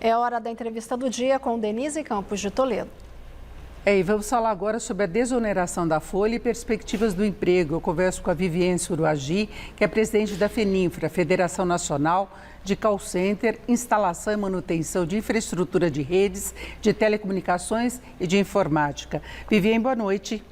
É hora da entrevista do dia com Denise Campos de Toledo. E vamos falar agora sobre a desoneração da folha e perspectivas do emprego. Eu converso com a Viviane Suruagi, que é presidente da FENINFRA, Federação Nacional de Call Center, Instalação e Manutenção de Infraestrutura de Redes, de Telecomunicações e de Informática. Viviane, boa noite.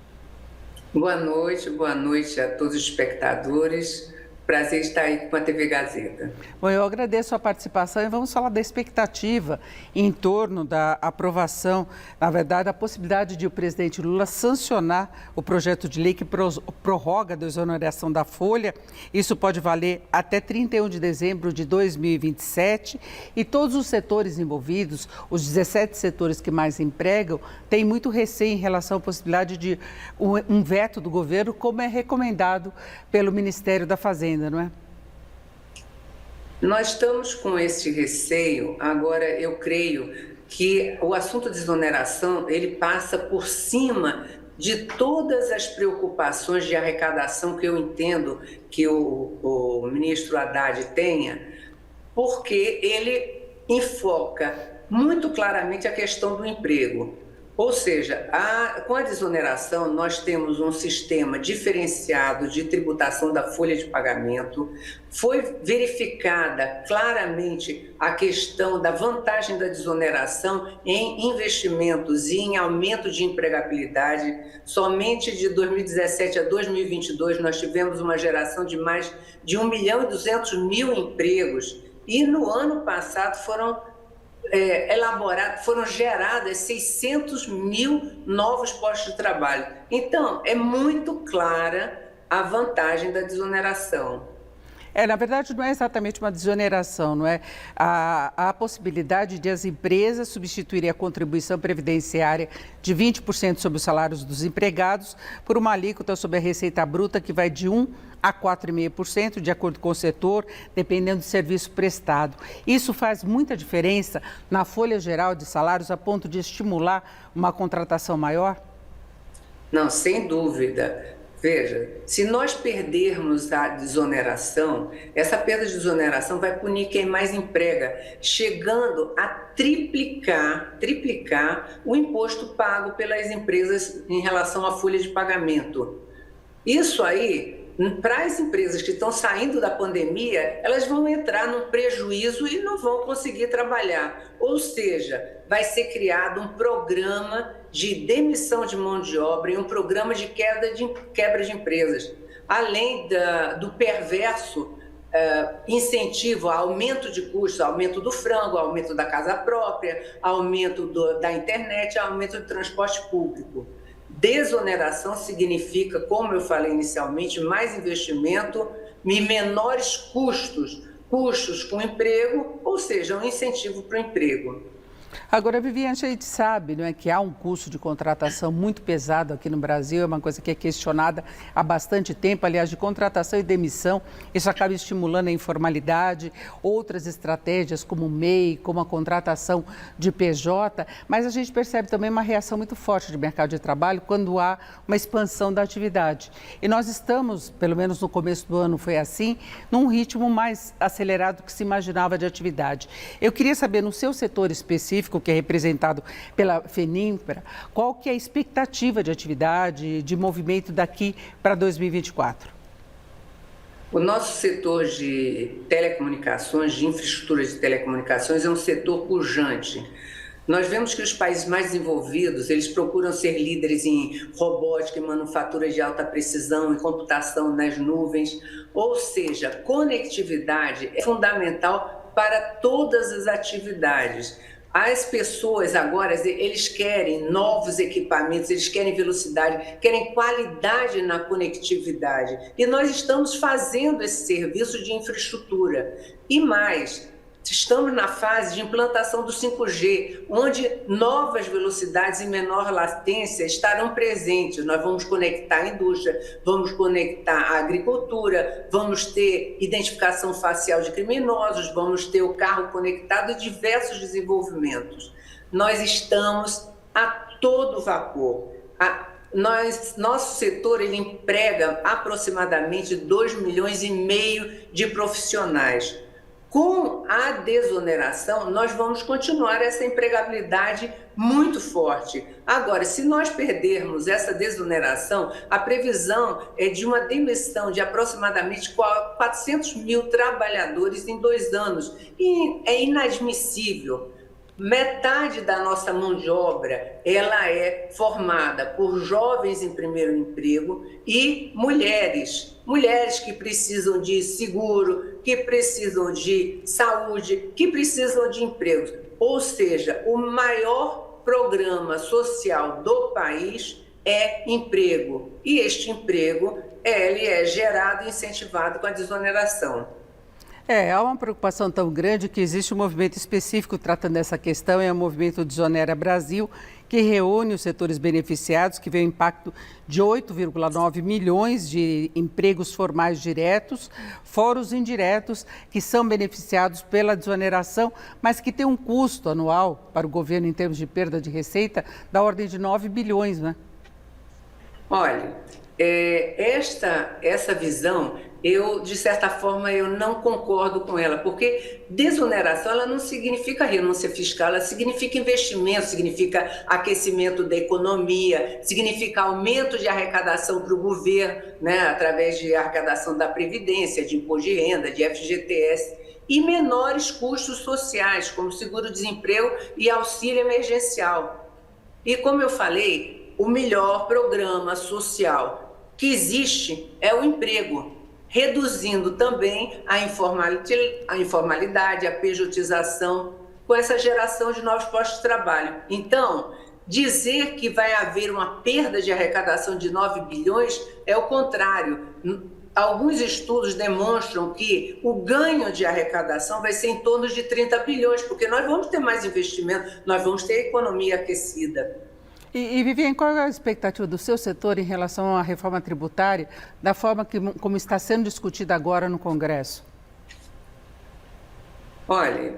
Boa noite a todos os espectadores. Prazer estar aí com a TV Gazeta. Bom, eu agradeço a participação e vamos falar da expectativa em torno da aprovação, na verdade, a possibilidade de o presidente Lula sancionar o projeto de lei que prorroga a desoneração da folha. Isso pode valer até 31 de dezembro de 2027 e todos os setores envolvidos, os 17 setores que mais empregam, têm muito receio em relação à possibilidade de um veto do governo, como é recomendado pelo Ministério da Fazenda. Não é? Nós estamos com esse receio. Agora, eu creio que o assunto de desoneração, ele passa por cima de todas as preocupações de arrecadação que eu entendo que o ministro Haddad tenha, porque ele enfoca muito claramente a questão do emprego. Ou seja, com a desoneração, nós temos um sistema diferenciado de tributação da folha de pagamento. Foi verificada claramente a questão da vantagem da desoneração em investimentos e em aumento de empregabilidade. Somente de 2017 a 2022, nós tivemos uma geração de mais de 1.200.000 empregos. E no ano passado foram geradas 600.000 novos postos de trabalho. Então, é muito clara a vantagem da desoneração. Na verdade, não é exatamente uma desoneração, não é? A possibilidade de as empresas substituírem a contribuição previdenciária de 20% sobre os salários dos empregados por uma alíquota sobre a receita bruta que vai de 1% a 4,5%, de acordo com o setor, dependendo do serviço prestado. Isso faz muita diferença na folha geral de salários a ponto de estimular uma contratação maior? Não, sem dúvida. Veja, se nós perdermos a desoneração, essa perda de desoneração vai punir quem mais emprega, chegando a triplicar o imposto pago pelas empresas em relação à folha de pagamento. Isso aí, para as empresas que estão saindo da pandemia, elas vão entrar num prejuízo e não vão conseguir trabalhar. Ou seja, vai ser criado um programa de demissão de mão de obra e um programa de quebra de empresas, além do perverso incentivo a aumento de custos, aumento do frango, aumento da casa própria, aumento da internet, aumento do transporte público. Desoneração significa, como eu falei inicialmente, mais investimento e menores custos com emprego, ou seja, um incentivo para o emprego. Agora, Viviane, a gente sabe, não é, que há um custo de contratação muito pesado aqui no Brasil, é uma coisa que é questionada há bastante tempo, aliás, de contratação e demissão. Isso acaba estimulando a informalidade, outras estratégias como o MEI, como a contratação de PJ, mas a gente percebe também uma reação muito forte do mercado de trabalho quando há uma expansão da atividade. E nós estamos, pelo menos no começo do ano foi assim, num ritmo mais acelerado do que se imaginava de atividade. Eu queria saber, no seu setor específico, que é representado pela FENINFRA, qual que é a expectativa de atividade, de movimento daqui para 2024? O nosso setor de telecomunicações, de infraestrutura de telecomunicações, é um setor pujante. Nós vemos que os países mais desenvolvidos, eles procuram ser líderes em robótica, em manufatura de alta precisão, em computação nas nuvens, ou seja, conectividade é fundamental para todas as atividades. As pessoas agora, eles querem novos equipamentos, eles querem velocidade, querem qualidade na conectividade. E nós estamos fazendo esse serviço de infraestrutura. E mais, estamos na fase de implantação do 5G, onde novas velocidades e menor latência estarão presentes. Nós vamos conectar a indústria, vamos conectar a agricultura, vamos ter identificação facial de criminosos, vamos ter o carro conectado e diversos desenvolvimentos. Nós estamos a todo vapor. Nosso setor ele emprega aproximadamente 2,5 milhões de profissionais. Com a desoneração, nós vamos continuar essa empregabilidade muito forte. Agora, se nós perdermos essa desoneração, a previsão é de uma demissão de aproximadamente 400 mil trabalhadores em 2 anos. E é inadmissível. Metade da nossa mão de obra, ela é formada por jovens em primeiro emprego e mulheres que precisam de seguro, que precisam de saúde, que precisam de empregos. Ou seja, o maior programa social do país é emprego. E este emprego, ele é gerado e incentivado com a desoneração. Há uma preocupação tão grande que existe um movimento específico tratando dessa questão, é o movimento Desonera Brasil, que reúne os setores beneficiados, que vê o impacto de 8,9 milhões de empregos formais diretos, fora os indiretos, que são beneficiados pela desoneração, mas que tem um custo anual para o governo em termos de perda de receita da ordem de 9 bilhões, né? Olha, essa visão, de certa forma, eu não concordo com ela, porque desoneração, ela não significa renúncia fiscal, ela significa investimento, significa aquecimento da economia, significa aumento de arrecadação para o governo, né, através de arrecadação da Previdência, de imposto de renda, de FGTS, e menores custos sociais, como seguro-desemprego e auxílio emergencial. E como eu falei, o melhor programa social que existe é o emprego, reduzindo também a informalidade, a pejotização, com essa geração de novos postos de trabalho. Então, dizer que vai haver uma perda de arrecadação de 9 bilhões é o contrário. Alguns estudos demonstram que o ganho de arrecadação vai ser em torno de 30 bilhões, porque nós vamos ter mais investimento, nós vamos ter economia aquecida. E Viviane, qual é a expectativa do seu setor em relação à reforma tributária, da forma como está sendo discutida agora no Congresso? Olha,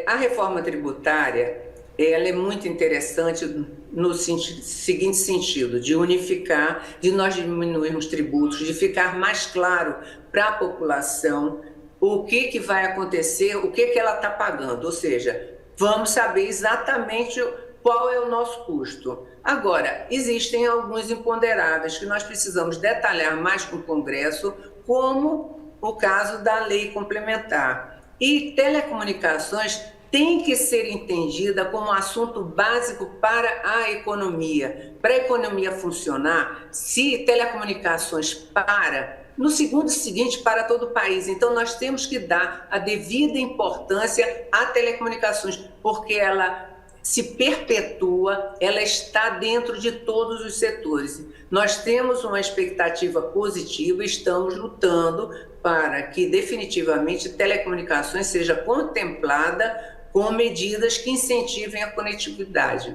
a reforma tributária, ela é muito interessante no seguinte sentido, de unificar, de nós diminuirmos tributos, de ficar mais claro para a população o que vai acontecer, o que ela está pagando, ou seja, vamos saber exatamente qual é o nosso custo. Agora, existem alguns imponderáveis que nós precisamos detalhar mais com o Congresso, como o caso da lei complementar. E telecomunicações tem que ser entendida como um assunto básico para a economia. Para a economia funcionar, se telecomunicações no segundo seguinte para todo o país. Então, nós temos que dar a devida importância a telecomunicações, porque ela se perpetua, ela está dentro de todos os setores. Nós temos uma expectativa positiva, estamos lutando para que definitivamente telecomunicações seja contemplada com medidas que incentivem a conectividade.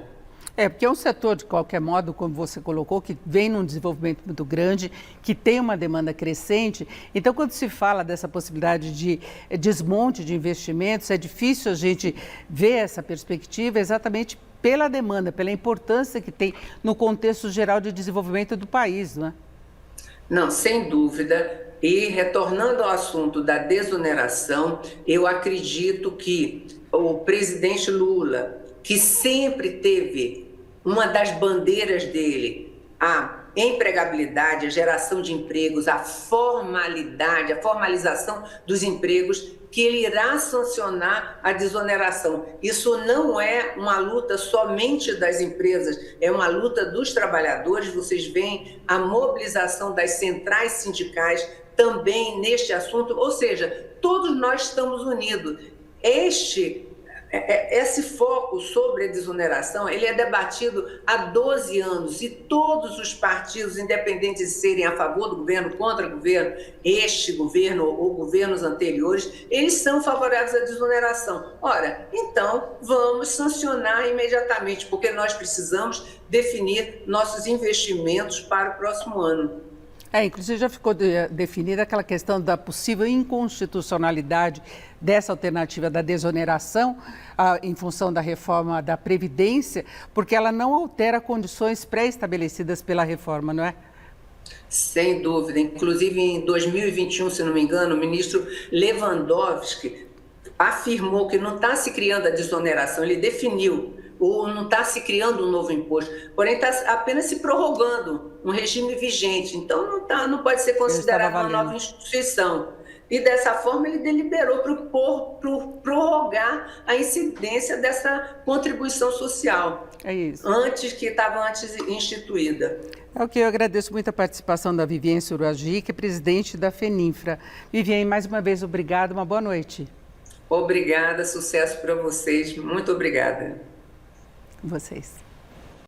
Porque é um setor, de qualquer modo, como você colocou, que vem num desenvolvimento muito grande, que tem uma demanda crescente. Então, quando se fala dessa possibilidade de desmonte de investimentos, é difícil a gente ver essa perspectiva exatamente pela demanda, pela importância que tem no contexto geral de desenvolvimento do país, não é? Não, sem dúvida. E retornando ao assunto da desoneração, eu acredito que o presidente Lula, que sempre teve uma das bandeiras dele, a empregabilidade, a geração de empregos, a formalidade, a formalização dos empregos, que ele irá sancionar a desoneração. Isso não é uma luta somente das empresas, é uma luta dos trabalhadores. Vocês veem a mobilização das centrais sindicais também neste assunto, ou seja, todos nós estamos unidos. Esse foco sobre a desoneração, ele é debatido há 12 anos e todos os partidos, independentes de serem a favor do governo, contra o governo, este governo ou governos anteriores, eles são favoráveis à desoneração. Ora, então vamos sancionar imediatamente, porque nós precisamos definir nossos investimentos para o próximo ano. Inclusive já ficou definida aquela questão da possível inconstitucionalidade dessa alternativa da desoneração em função da reforma da Previdência, porque ela não altera condições pré-estabelecidas pela reforma, não é? Sem dúvida. Inclusive, em 2021, se não me engano, o ministro Lewandowski afirmou que não está se criando a desoneração, ele definiu, ou não está se criando um novo imposto, porém está apenas se prorrogando um regime vigente, então não pode ser considerado uma nova instituição. E dessa forma ele deliberou prorrogar a incidência dessa contribuição social. É isso. Que estava antes instituída. É o que eu agradeço muito a participação da Viviane Suragi, que é presidente da FENINFRA. Viviane, mais uma vez, obrigada, uma boa noite. Obrigada, sucesso para vocês, muito obrigada. Vocês.